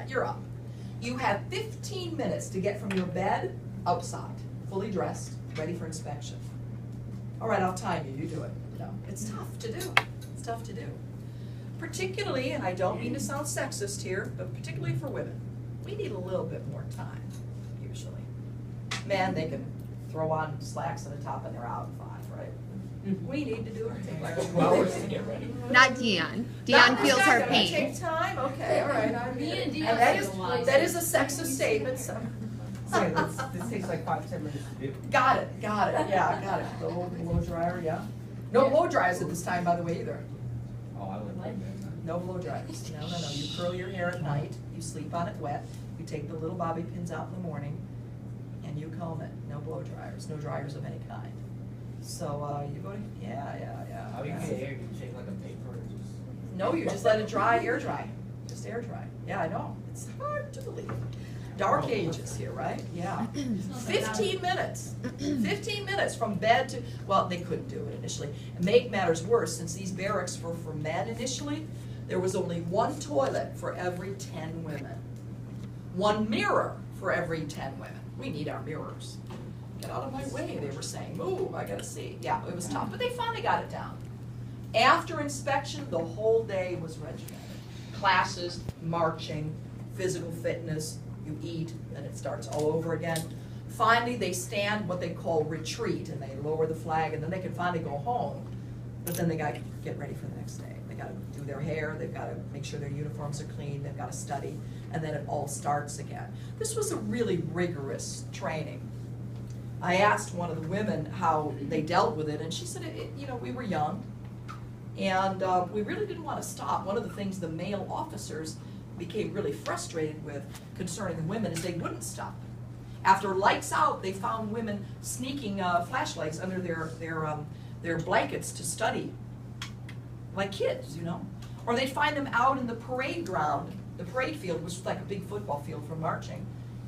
that. You're up. You have 15 minutes to get from your bed outside, fully dressed, ready for inspection. All right, I'll time you. You do it. No, it's tough to do. It's tough to do. Particularly, and I don't mean to sound sexist here, but particularly for women, we need a little bit more time, usually. Men, they can throw on slacks and a top and they're out in 5, right? We need to do it. Take like 2 hours to get ready. Not Dion. Dion feels her pain. Take time? Okay, all right. Me and Dion And that is a sexist statement, so. This takes like 5-10 minutes to do. Got it, yeah, got it. The blow dryer, yeah. No blow dryers at this time, by the way, either. Oh, I would like that. No blow dryers. No. You curl your hair at night, you sleep on it wet, you take the little bobby pins out in the morning, and you comb it. No blow dryers, no dryers of any kind. So, you go to, yeah. How do you get hair? Do you take like a paper or just? No, you just let it dry, air dry. Just air dry. Yeah, I know. It's hard to believe. Dark ages here, right? Yeah. 15 minutes. 15 minutes from bed to, well, they couldn't do it initially. And make matters worse, since these barracks were for men initially, there was only 1 toilet for every 10 women. 1 mirror for every 10 women. We need our mirrors. Get out of my way, they were saying. Move, I gotta see. Yeah, it was tough, but they finally got it down. After inspection, the whole day was regimented. Classes, marching, physical fitness, you eat, and it starts all over again. Finally, they stand what they call retreat, and they lower the flag, and then they can finally go home. But then they got to get ready for the next day. They got to do their hair, they've got to make sure their uniforms are clean, they've got to study, and then it all starts again. This was a really rigorous training. I asked one of the women how they dealt with it, and she said, we were young, and we really didn't want to stop. One of the things the male officers became really frustrated with concerning the women is they wouldn't stop. After lights out, they found women sneaking flashlights under their blankets to study, like kids, Or they'd find them out in the parade ground, the parade field, which was like a big football field for marching,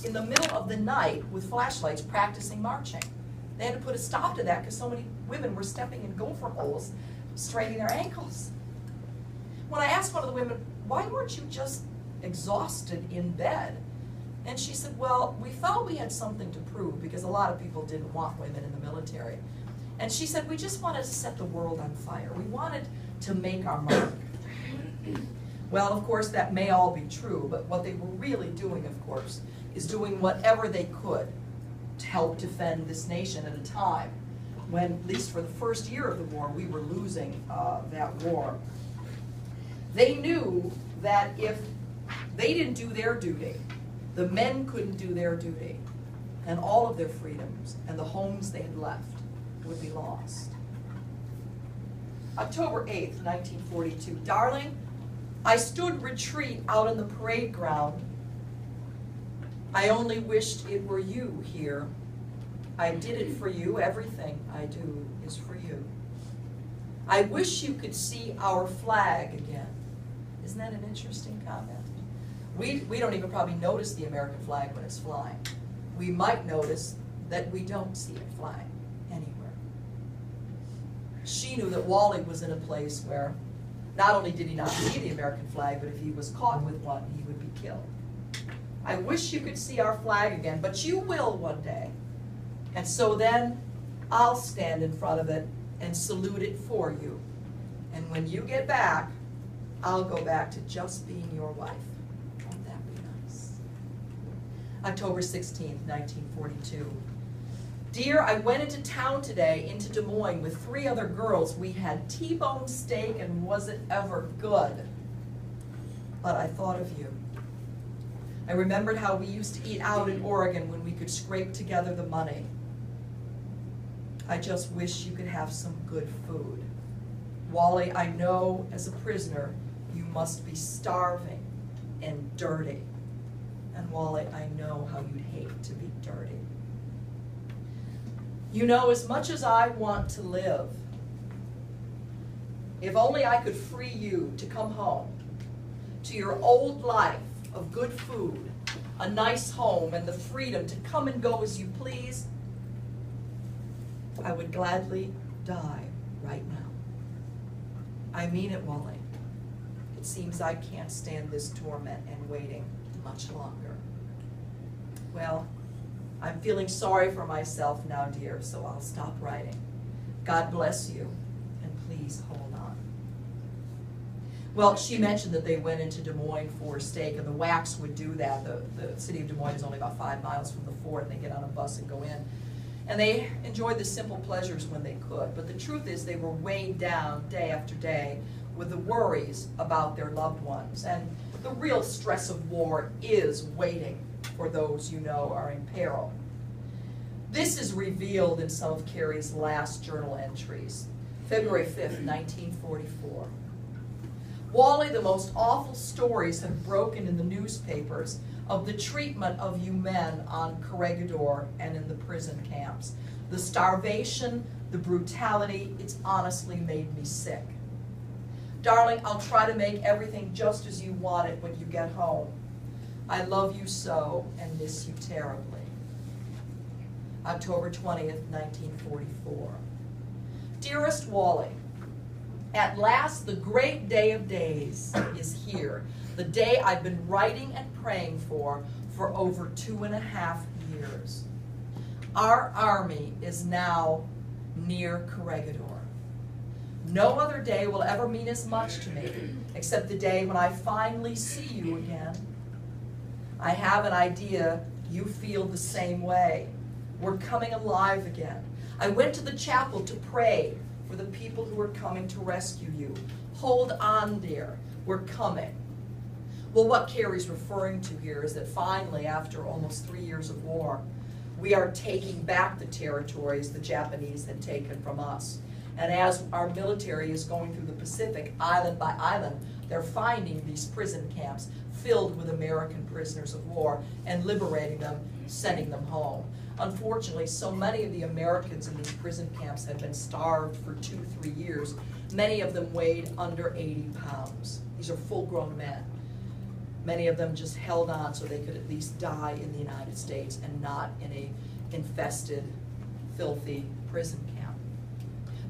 in the middle of the night with flashlights practicing marching. They had to put a stop to that because so many women were stepping in gopher holes, straining their ankles. When I asked one of the women, why weren't you just exhausted in bed? And she said, well, we felt we had something to prove because a lot of people didn't want women in the military. And she said, we just wanted to set the world on fire. We wanted to make our mark. Well, of course, that may all be true, but what they were really doing, of course, is doing whatever they could to help defend this nation at a time when, at least for the first year of the war, we were losing that war. They knew that if they didn't do their duty, the men couldn't do their duty, and all of their freedoms and the homes they had left would be lost. October 8th, 1942. Darling, I stood retreat out in the parade ground. I only wished it were you here. I did it for you. Everything I do is for you. I wish you could see our flag again. Isn't that an interesting comment? We don't even probably notice the American flag when it's flying. We might notice that we don't see it flying anywhere. She knew that Wally was in a place where not only did he not see the American flag, but if he was caught with one, he would be killed. I wish you could see our flag again, but you will one day. And so then I'll stand in front of it and salute it for you. And when you get back, I'll go back to just being your wife. Won't that be nice? October 16th, 1942. Dear, I went into town today, into Des Moines, with 3 other girls. We had T-bone steak, and was it ever good? But I thought of you. I remembered how we used to eat out in Oregon when we could scrape together the money. I just wish you could have some good food. Wally, I know as a prisoner you must be starving and dirty. And Wally, I know how you'd hate to be dirty. You know, as much as I want to live, if only I could free you to come home to your old life of good food, a nice home, and the freedom to come and go as you please, I would gladly die right now. I mean it, Wally. It seems I can't stand this torment and waiting much longer. Well, I'm feeling sorry for myself now, dear, so I'll stop writing. God bless you, and please hold on. Well, she mentioned that they went into Des Moines for a steak, and the WACs would do that. The city of Des Moines is only about 5 miles from the fort, and they get on a bus and go in. And they enjoyed the simple pleasures when they could. But the truth is they were weighed down day after day with the worries about their loved ones. And the real stress of war is waiting for those you know are in peril. This is revealed in some of Carrie's last journal entries. February 5th, 1944. Wally, the most awful stories have broken in the newspapers of the treatment of you men on Corregidor and in the prison camps. The starvation, the brutality, it's honestly made me sick. Darling, I'll try to make everything just as you want it when you get home. I love you so and miss you terribly. October 20th, 1944. Dearest Wally, at last the great day of days is here, the day I've been writing and praying for over 2.5 years. Our army is now near Corregidor. No other day will ever mean as much to me except the day when I finally see you again. I have an idea you feel the same way. We're coming alive again. I went to the chapel to pray for the people who are coming to rescue you. Hold on, dear. We're coming. Well, what Carrie's referring to here is that finally, after almost 3 years of war, we are taking back the territories the Japanese had taken from us. And as our military is going through the Pacific, island by island, they're finding these prison camps filled with American prisoners of war and liberating them, sending them home. Unfortunately, so many of the Americans in these prison camps had been starved for 2-3 years. Many of them weighed under 80 pounds. These are full-grown men. Many of them just held on so they could at least die in the United States and not in a infested, filthy prison camp.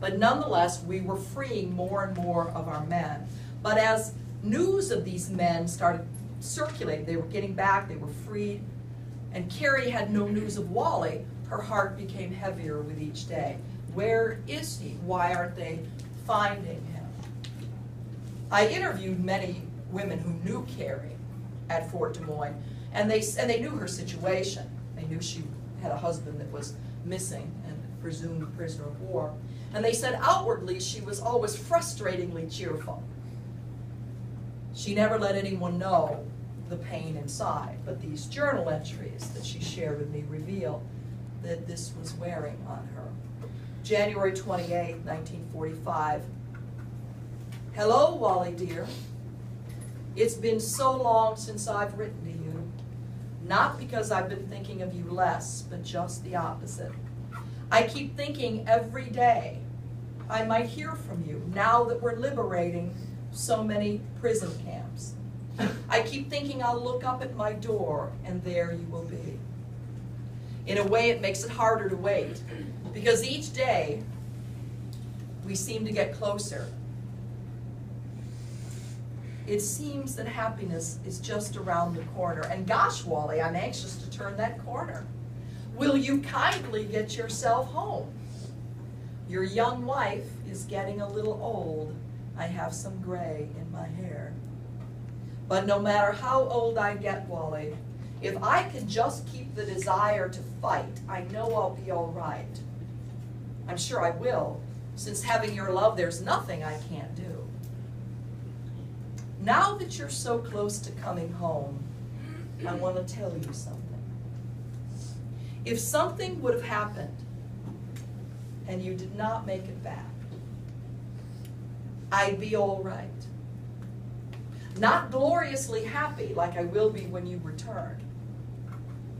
But nonetheless, we were freeing more and more of our men. But as news of these men started circulating, they were getting back, they were freed, and Carrie had no news of Wally, her heart became heavier with each day. Where is he? Why aren't they finding him? I interviewed many women who knew Carrie at Fort Des Moines, and they knew her situation. They knew she had a husband that was missing and presumed a prisoner of war. And they said outwardly she was always frustratingly cheerful. She never let anyone know the pain inside, but these journal entries that she shared with me reveal that this was wearing on her. January 28, 1945. Hello, Wally dear. It's been so long since I've written to you. Not because I've been thinking of you less, but just the opposite. I keep thinking every day I might hear from you now that we're liberating so many prison camps. I keep thinking I'll look up at my door and there you will be. In a way, it makes it harder to wait because each day we seem to get closer. It seems that happiness is just around the corner. And gosh, Wally, I'm anxious to turn that corner. Will you kindly get yourself home? Your young wife is getting a little old. I have some gray in my hair. But no matter how old I get, Wally, if I can just keep the desire to fight, I know I'll be all right. I'm sure I will, since having your love, there's nothing I can't do. Now that you're so close to coming home, I want to tell you something. If something would have happened and you did not make it back, I'd be all right. Not gloriously happy like I will be when you return.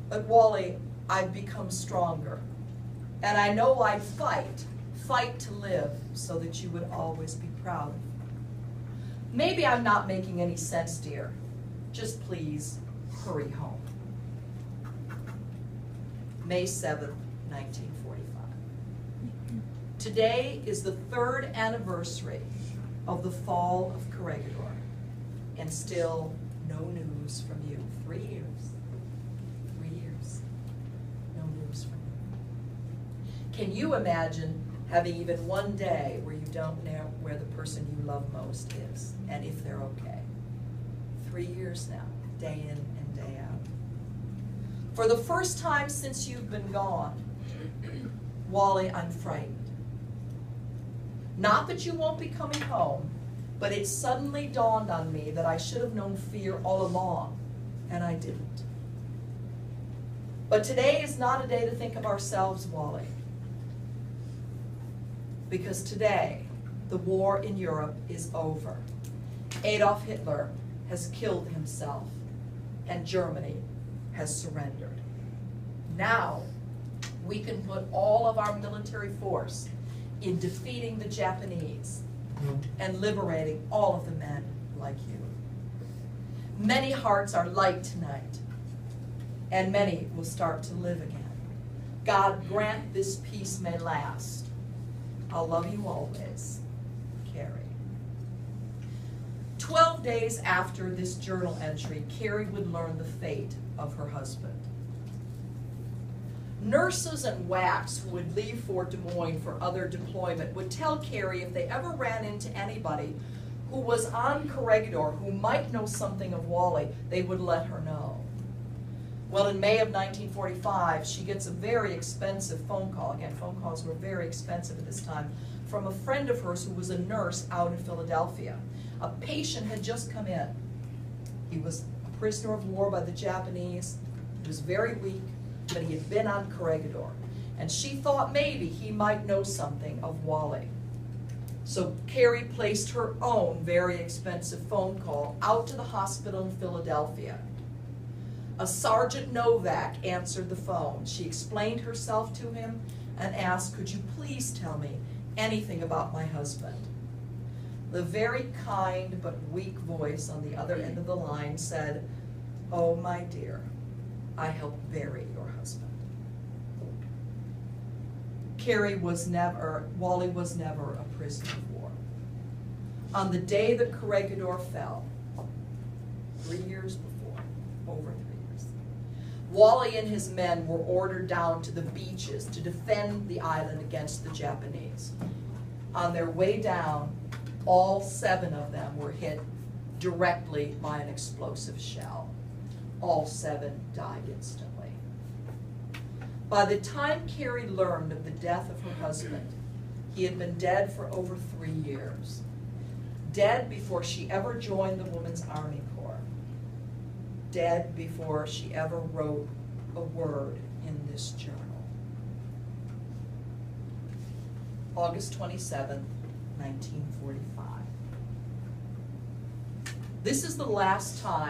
But Wally, I've become stronger. And I know I'd fight to live so that you would always be proud of me. Maybe I'm not making any sense, dear. Just please hurry home. May 7th, 1945. Today is the 3rd anniversary of the fall of Corregidor, and still no news from you 3 years. Can you imagine having even one day where you don't know where the person you love most is, and if they're okay? 3 years now, day in and day out. For the first time since you've been gone, Wally, I'm frightened. Not that you won't be coming home, but it suddenly dawned on me that I should have known fear all along, and I didn't. But today is not a day to think of ourselves, Wally. Because today, the war in Europe is over. Adolf Hitler has killed himself, and Germany has surrendered. Now, we can put all of our military force in defeating the Japanese and liberating all of the men like you. Many hearts are light tonight, and many will start to live again. God grant this peace may last. I'll love you always, Carrie. 12 days after this journal entry, Carrie would learn the fate of her husband. Nurses and WACs who would leave for Des Moines for other deployment would tell Carrie if they ever ran into anybody who was on Corregidor who might know something of Wally, they would let her know. Well, in May of 1945, she gets a very expensive phone call. Again, phone calls were very expensive at this time, from a friend of hers who was a nurse out in Philadelphia. A patient had just come in. He was a prisoner of war by the Japanese. He was very weak, but he had been on Corregidor. And she thought maybe he might know something of Wally. So Carrie placed her own very expensive phone call out to the hospital in Philadelphia. A Sergeant Novak answered the phone. She explained herself to him and asked, "Could you please tell me anything about my husband?" The very kind but weak voice on the other end of the line said, "Oh, my dear, I helped bury your husband." Wally was never a prisoner of war. On the day that Corregidor fell, 3 years before, over 3 years, Wally and his men were ordered down to the beaches to defend the island against the Japanese. On their way down, all 7 of them were hit directly by an explosive shell. All 7 died instantly. By the time Carrie learned of the death of her husband, he had been dead for over 3 years. Dead before she ever joined the Women's Army Corps. Dead before she ever wrote a word in this journal. August 27th, 1945. This is the last time